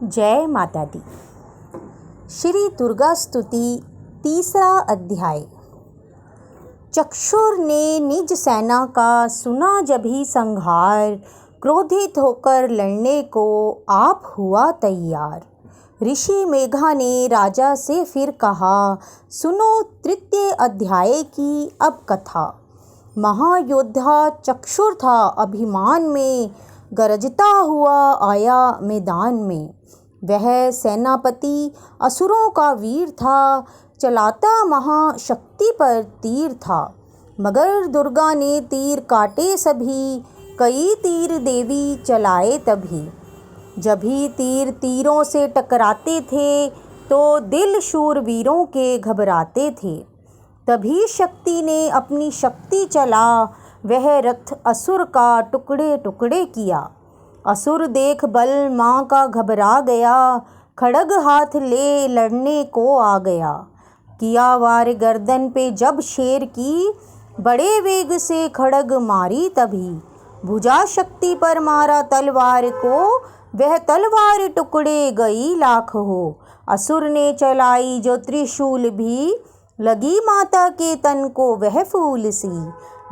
जय माता दी। श्री दुर्गा स्तुति तीसरा अध्याय। चक्षुर ने निज सेना का सुना जभी संहार, क्रोधित होकर लड़ने को आप हुआ तैयार। ऋषि मेघा ने राजा से फिर कहा, सुनो तृतीय अध्याय की अब कथा। महायोद्धा चक्षुर था अभिमान में, गरजता हुआ आया मैदान में। वह सेनापति असुरों का वीर था, चलाता महाशक्ति पर तीर था। मगर दुर्गा ने तीर काटे सभी, कई तीर देवी चलाए तभी। जभी तीर तीरों से टकराते थे, तो दिल शूरवीरों के घबराते थे। तभी शक्ति ने अपनी शक्ति चला, वह रथ असुर का टुकड़े टुकड़े किया। असुर देख बल माँ का घबरा गया, खड्ग हाथ ले लड़ने को आ गया। किया वार गर्दन पे जब शेर की, बड़े वेग से खड्ग मारी तभी। भुजा शक्ति पर मारा तलवार को, वह तलवार टुकड़े गई लाख हो। असुर ने चलाई जो त्रिशूल भी, लगी माता के तन को वह फूल सी।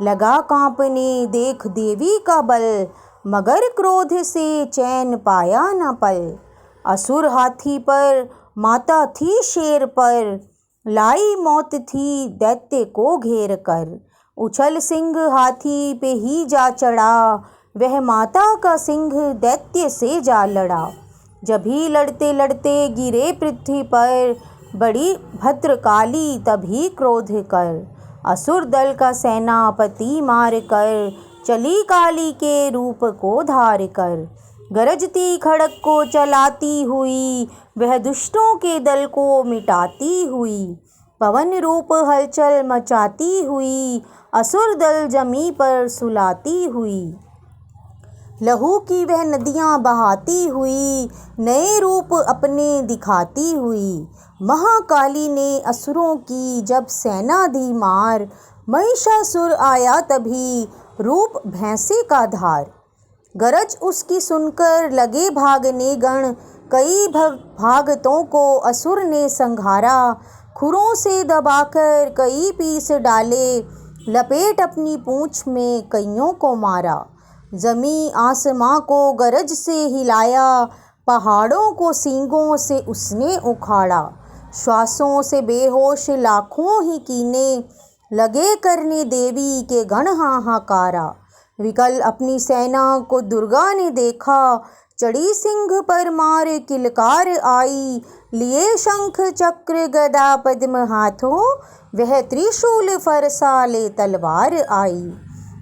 लगा कांपने देख देवी का बल, मगर क्रोध से चैन पाया न पल। असुर हाथी पर, माता थी शेर पर, लाई मौत थी दैत्य को घेर कर। उछल सिंह हाथी पे ही जा चढ़ा, वह माता का सिंह दैत्य से जा लड़ा। जभी लड़ते लड़ते गिरे पृथ्वी पर, बड़ी भद्रकाली तभी क्रोध कर। असुर दल का सेनापति मार कर, चली काली के रूप को धार कर। गरजती खड्ग को चलाती हुई, वह दुष्टों के दल को मिटाती हुई। पवन रूप हलचल मचाती हुई, असुर दल जमी पर सुलाती हुई। लहू की वह नदियाँ बहाती हुई, नए रूप अपने दिखाती हुई। महाकाली ने असुरों की जब सेना दी मार, महिषासुर आया तभी रूप भैंसे का धार। गरज उसकी सुनकर लगे भागने गण, कई भागतों को असुर ने संघारा। खुरों से दबाकर कई पीस डाले, लपेट अपनी पूंछ में कईयों को मारा। जमी आसमां को गरज से हिलाया, पहाड़ों को सींगों से उसने उखाड़ा। श्वासों से बेहोश लाखों ही कीने, लगे करने देवी के गण हाहाकारा। विकल अपनी सेना को दुर्गा ने देखा, चढ़ी सिंह पर मार किलकार आई। लिए शंख चक्र गदा पद्म हाथों, वह त्रिशूल फरसा ले तलवार आई।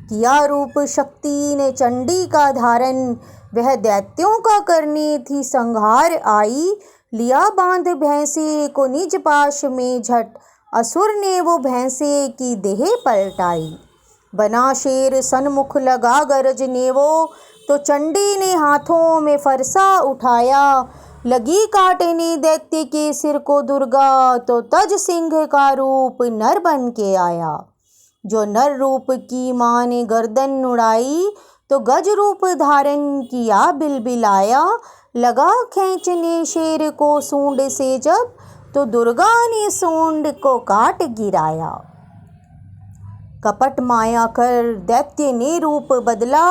किया रूप शक्ति ने चंडी का धारण, वह दैत्यों का करने थी संहार आई। लिया बांध भैंसे को निज पाश में झट, असुर ने वो भैंसे की देह पलटाई। बना शेर सन्मुख लगा गरजने वो, तो चंडी ने हाथों में फरसा उठाया। लगी काटने दैत्य के सिर को दुर्गा, तो तज सिंह का रूप नर बन के आया। जो नर रूप की माँ ने गर्दन उड़ाई, तो गज रूप धारण किया बिलबिलाया। लगा खींचने शेर को सूंड से जब, तो दुर्गा ने सूंड को काट गिराया। कपट माया कर दैत्य ने रूप बदला,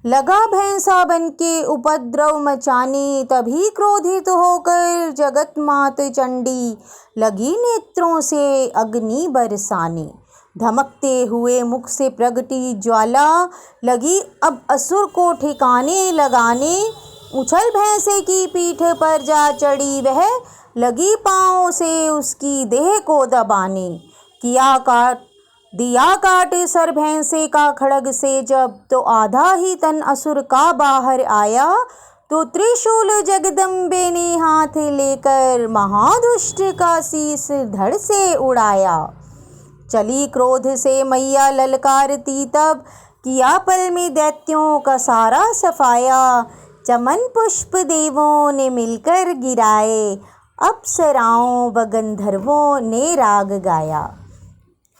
लगा भैंसा बन के उपद्रव मचाने। तभी क्रोधित होकर जगत मात चंडी, लगी नेत्रों से अग्नि बरसाने। धमकते हुए मुख से प्रगटी ज्वाला, लगी अब असुर को ठिकाने लगाने। उछल भैंसे की पीठ पर जा चढ़ी वह, लगी पाँव से उसकी देह को दबाने। दिया काट सर भैंसे का खड्ग से जब, तो आधा ही तन असुर का बाहर आया। तो त्रिशूल जगदम्बे ने हाथ लेकर, महादुष्ट का शीस धड़ से उड़ाया। चली क्रोध से मैया ललकारती तब, किया पल में दैत्यों का सारा सफाया। चमन पुष्प देवों ने मिलकर गिराए, अप्सराओं व गंधर्वों ने राग गाया।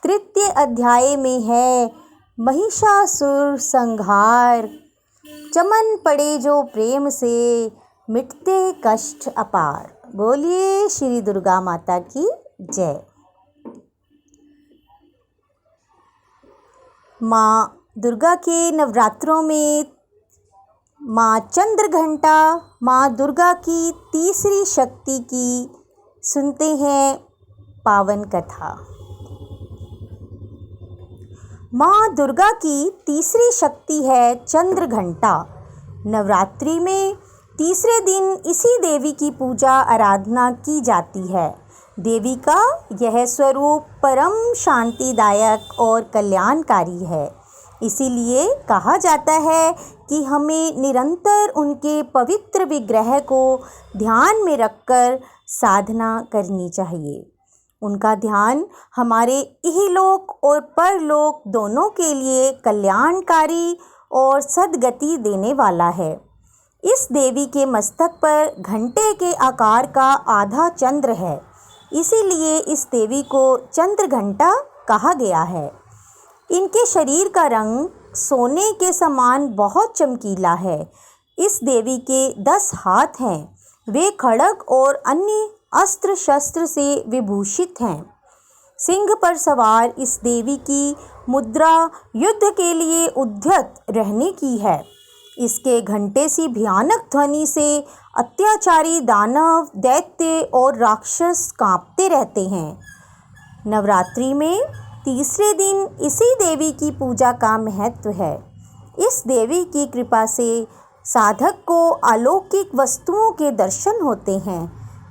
तृतीय अध्याय में है महिषासुर संहार। चमन पड़े जो प्रेम से, मिटते कष्ट अपार। बोलिए श्री दुर्गा माता की जय। माँ दुर्गा के नवरात्रों में माँ चंद्रघंटा, माँ दुर्गा की तीसरी शक्ति की सुनते हैं पावन कथा। माँ दुर्गा की तीसरी शक्ति है चंद्रघंटा। नवरात्रि में तीसरे दिन इसी देवी की पूजा आराधना की जाती है। देवी का यह स्वरूप परम शांतिदायक और कल्याणकारी है। इसीलिए कहा जाता है कि हमें निरंतर उनके पवित्र विग्रह को ध्यान में रखकर साधना करनी चाहिए। उनका ध्यान हमारे इहलोक और परलोक दोनों के लिए कल्याणकारी और सद्गति देने वाला है। इस देवी के मस्तक पर घंटे के आकार का आधा चंद्र है, इसीलिए इस देवी को चंद्रघंटा कहा गया है। इनके शरीर का रंग सोने के समान बहुत चमकीला है। इस देवी के 10 हाथ हैं। वे खड्ग और अन्य अस्त्र शस्त्र से विभूषित हैं। सिंह पर सवार इस देवी की मुद्रा युद्ध के लिए उद्यत रहने की है। इसके घंटे सी भयानक ध्वनि से अत्याचारी दानव, दैत्य और राक्षस कांपते रहते हैं। नवरात्रि में तीसरे दिन इसी देवी की पूजा का महत्व है। इस देवी की कृपा से साधक को अलौकिक वस्तुओं के दर्शन होते हैं,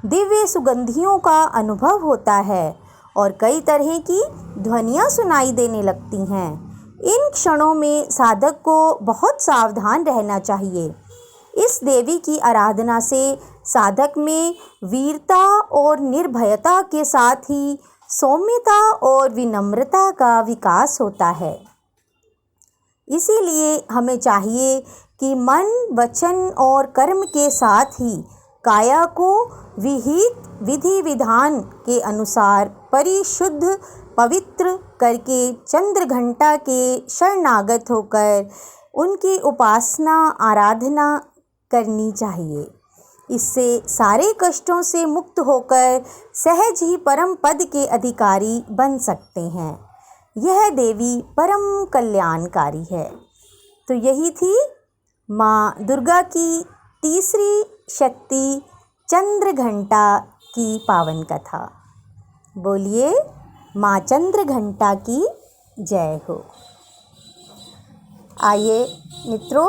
दिव्य सुगंधियों का अनुभव होता है और कई तरह की ध्वनियाँ सुनाई देने लगती हैं। इन क्षणों में साधक को बहुत सावधान रहना चाहिए। इस देवी की आराधना से साधक में वीरता और निर्भयता के साथ ही सौम्यता और विनम्रता का विकास होता है। इसीलिए हमें चाहिए कि मन, वचन और कर्म के साथ ही काया को विहित विधि विधान के अनुसार परिशुद्ध पवित्र करके चंद्रघंटा के शरणागत होकर उनकी उपासना आराधना करनी चाहिए। इससे सारे कष्टों से मुक्त होकर सहज ही परम पद के अधिकारी बन सकते हैं। यह देवी परम कल्याणकारी है। तो यही थी माँ दुर्गा की तीसरी शक्ति चंद्रघंटा की पावन कथा। बोलिए माँ चंद्रघंटा की जय हो। आइए मित्रों,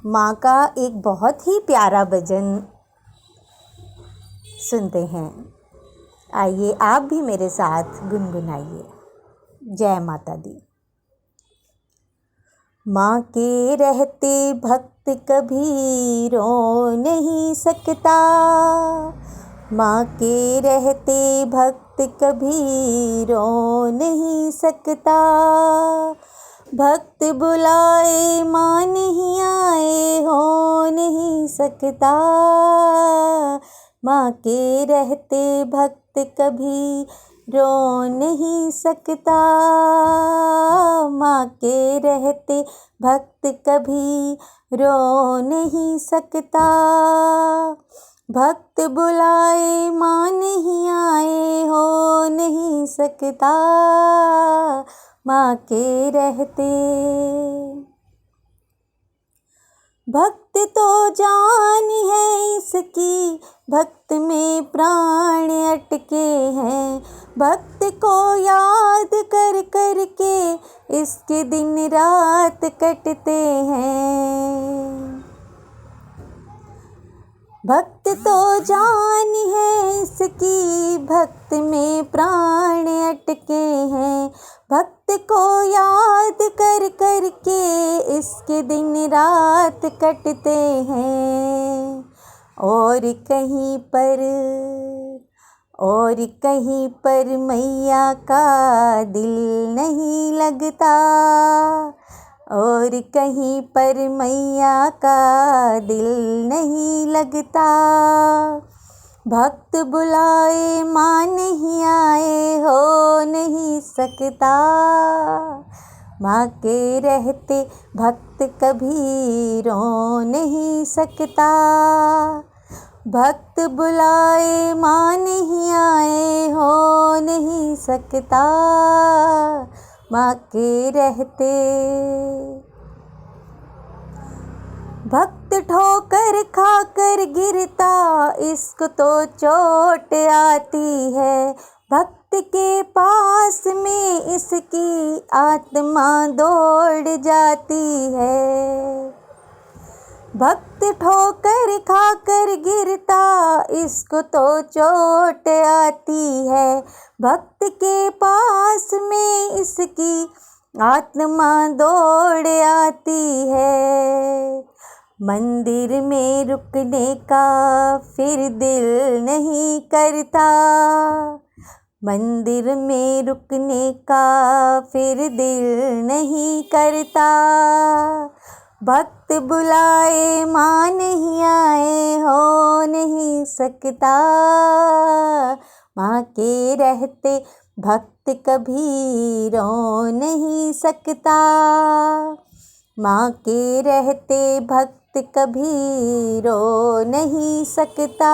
माँ का एक बहुत ही प्यारा भजन सुनते हैं। आइए आप भी मेरे साथ गुनगुनाइए। जय माता दी। माँ के रहते भक्त कभी रो नहीं सकता, माँ के रहते भक्त कभी रो नहीं सकता। भक्त बुलाए माँ नहीं आए हो नहीं सकता। माँ के रहते भक्त कभी रो नहीं सकता। माँ के रहते भक्त कभी रो नहीं सकता। भक्त बुलाए माँ नहीं आए हो नहीं सकता। माँ के रहते भक्त तो जान है इसकी, भक्त में प्राण अटके हैं। भक्त को याद कर कर के इसके दिन रात कटते हैं। भक्त तो जान है इसकी, भक्त में प्राण अटके हैं। भक्त को याद कर कर के इसके दिन रात कटते हैं। और कहीं पर मैया का दिल नहीं लगता। और कहीं पर मैया का दिल नहीं लगता। भक्त बुलाए माँ नहीं आए हो नहीं सकता। माँ के रहते भक्त कभी रो नहीं सकता। भक्त बुलाए माँ नहीं आए हो नहीं सकता माँ के रहते। भक्त ठोकर खाकर गिरता इसको तो चोट आती है। भक्त के पास में इसकी आत्मा दौड़ जाती है। भक्त ठोकर खाकर गिरता इसको तो चोट आती है। भक्त के पास में इसकी आत्मा दौड़ आती है। मंदिर में रुकने का फिर दिल नहीं करता। मंदिर में रुकने का फिर दिल नहीं करता। भक्त बुलाए माँ नहीं आए हो नहीं सकता। माँ के रहते भक्त कभी रो नहीं सकता। माँ के रहते भक्त कभी रो नहीं सकता।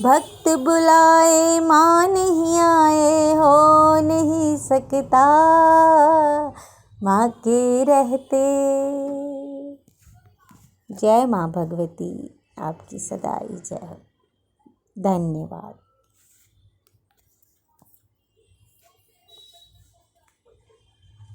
भक्त बुलाए माँ नहीं आए हो नहीं सकता। माँ के रहते। जय माँ भगवती, आपकी सदा ही जय हो। धन्यवाद।